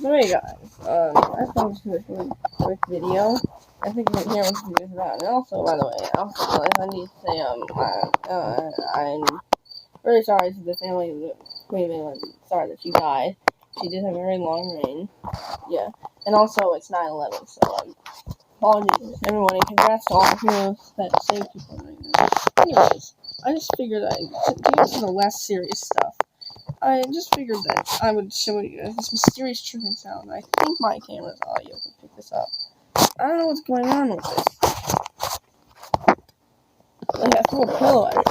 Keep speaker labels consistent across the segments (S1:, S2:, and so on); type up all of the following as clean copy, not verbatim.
S1: So hey guys, I thought this was a really quick video. I think my camera's gonna do that. And also, by the way, I need to say, I'm really sorry to the family of the Queen of England. Sorry that she died. She did have a very long reign. Yeah. And also, it's 9/11, so, apologies, everyone, and congrats to all the heroes that saved people right now. Anyways, I just figured I'd get to the less serious stuff. I just figured that I would show you guys this mysterious chirping sound. I think my camera's audio can pick this up. I don't know what's going on with this. Like, I threw a pillow at it,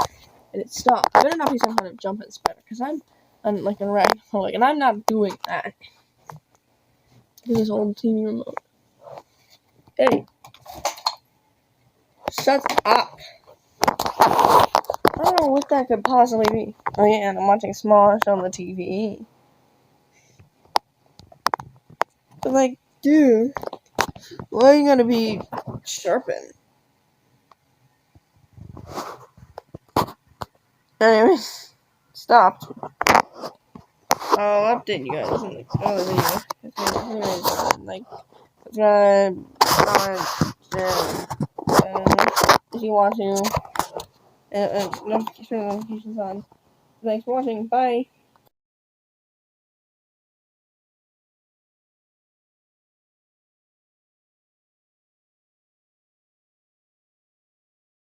S1: and it stopped. I better not be some kind of jumping spider, because I'm like a ragdoll, and I'm not doing that. This old TV remote. Hey. Shut up. I don't know what that could possibly be. Oh yeah, and I'm watching Smash on the TV. But like, dude, why are you gonna be chirping? Anyways, stopped. I'll update you guys in the other video. Anyways, like, subscribe, comment, share, if you want to, and notifications on. Thanks for watching. Bye.